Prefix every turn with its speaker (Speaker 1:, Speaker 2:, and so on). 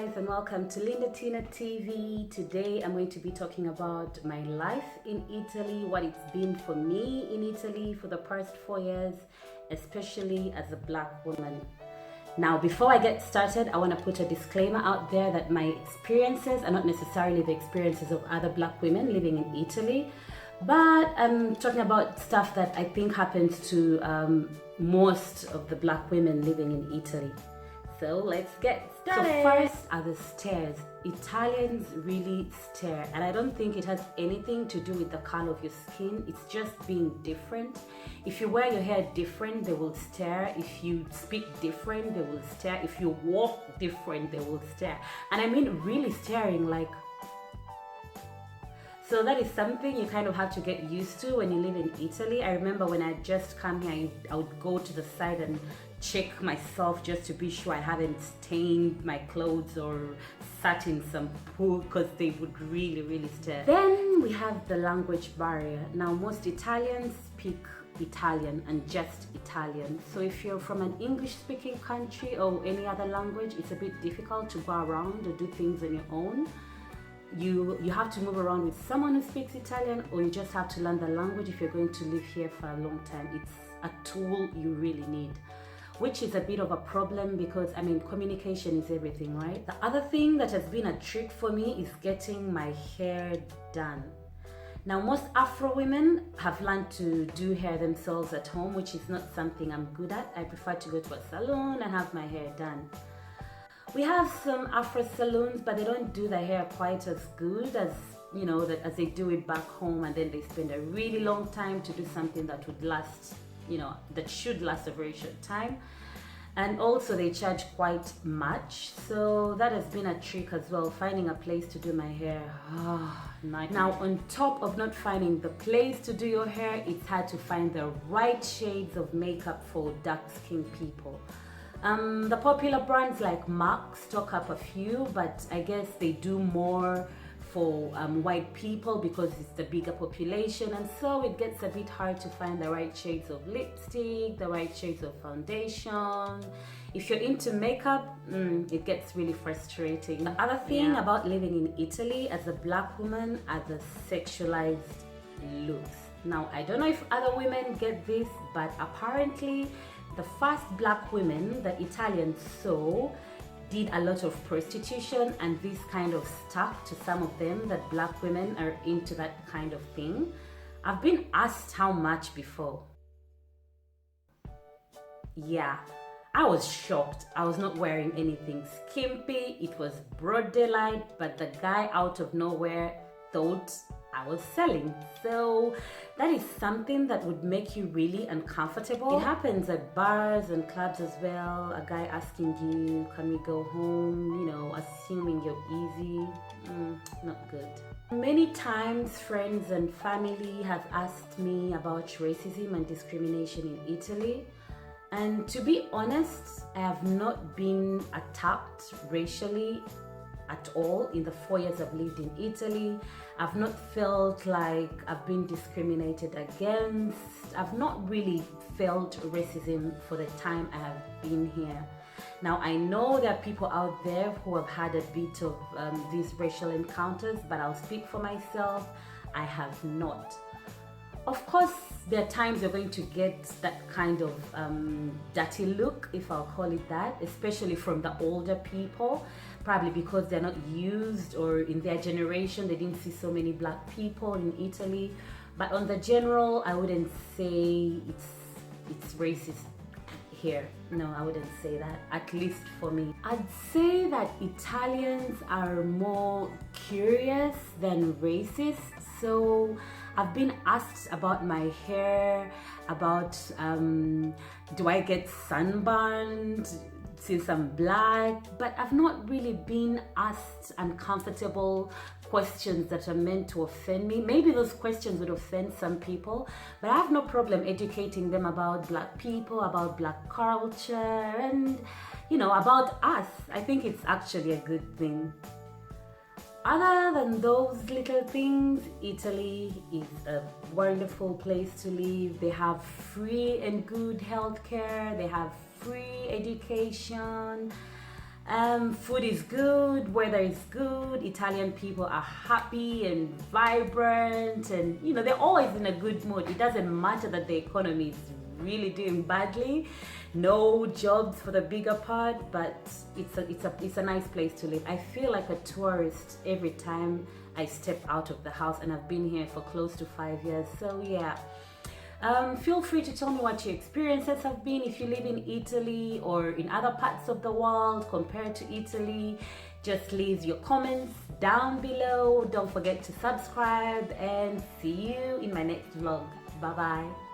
Speaker 1: guys, and welcome to Linda Tina TV. Today I'm going to be talking about my life in Italy, what it's been for me in Italy for the past 4 years, especially as a black woman. Now, before I get started, I want to put a disclaimer out there that my experiences are not necessarily the experiences of other black women living in Italy, but I'm talking about stuff that I think happens to most of the black women living in Italy. So let's get started. So first are the stares. Italians really stare, and I don't think it has anything to do with the color of your skin. It's just being different. If you wear your hair different, they will stare. If you speak different, they will stare. If you walk different, they will stare. And I mean really staring, like. So that is something you kind of have to get used to when you live in Italy. I remember when I just come here, I would go to the side and check myself just to be sure I haven't stained my clothes or sat in some poo, because they would really stare. Then we have the language barrier. Now, most Italians speak Italian and just Italian. So if you're from an English-speaking country or any other language, it's a bit difficult to go around or do things on your own. You have to move around with someone who speaks Italian, or you just have to learn the language if you're going to live here for a long time. It's a tool you really need, which is a bit of a problem because, I mean, communication is everything, right? The other thing that has been a trick for me is getting my hair done. Now, most Afro women have learned to do hair themselves at home, which is not something I'm good at. I prefer to go to a salon and have my hair done. We have some Afro salons, but they don't do the hair quite as good as, you know, as they do it back home, and then they spend a really long time to do something that would last, you know, that should last a very short time. And also they charge quite much, so that has been a trick as well, finding a place to do my hair. Now, on top of not finding the place to do your hair, it's hard to find the right shades of makeup for dark-skinned people. The popular brands like MAC stock up a few, but I guess they do more for white people because it's the bigger population, and so it gets a bit hard to find the right shades of lipstick, the right shades of foundation. If you're into makeup, it gets really frustrating. The other thing about living in Italy as a black woman are the sexualized looks. Now, I don't know if other women get this, but apparently the first black women the Italians saw did a lot of prostitution, and this kind of stuck to some of them, that black women are into that kind of thing. I've been asked how much before. Yeah, I was shocked. I was not wearing anything skimpy. It was broad daylight, but the guy out of nowhere thought I was selling. So that is something that would make you really uncomfortable. It happens at bars and clubs as well. A guy asking you, can we go home? You know, assuming you're easy. Not good. Many times friends and family have asked me about racism and discrimination in Italy. And to be honest, I have not been attacked racially at all in the 4 years I've lived in Italy. I've not felt like I've been discriminated against. I've not really felt racism for the time I have been here. Now, I know there are people out there who have had a bit of these racial encounters, but I'll speak for myself. I have not. Of course, there are times you're going to get that kind of dirty look, if I'll call it that, especially from the older people, probably because they're not used, or in their generation they didn't see so many black people in Italy. But on the general, I wouldn't say it's racist here. No, I wouldn't say that, at least for me. I'd say that Italians are more curious than racist. So I've been asked about my hair, about do I get sunburned since I'm black, but I've not really been asked uncomfortable questions that are meant to offend me. Maybe those questions would offend some people, but I have no problem educating them about black people, about black culture, and, you know, about us. I think it's actually a good thing. Other than those little things, Italy is a wonderful place to live. They have free and good healthcare. They have free education. Food is good, weather is good, Italian people are happy and vibrant, and they're always in a good mood. It doesn't matter that the economy is really doing badly, no jobs for the bigger part, but it's a nice place to live. I feel like a tourist every time I step out of the house, and I've been here for close to 5 years. So yeah. Feel free to tell me what your experiences have been if you live in Italy or in other parts of the world compared to Italy. Just leave your comments down below. Don't forget to subscribe, and see you in my next vlog. Bye bye.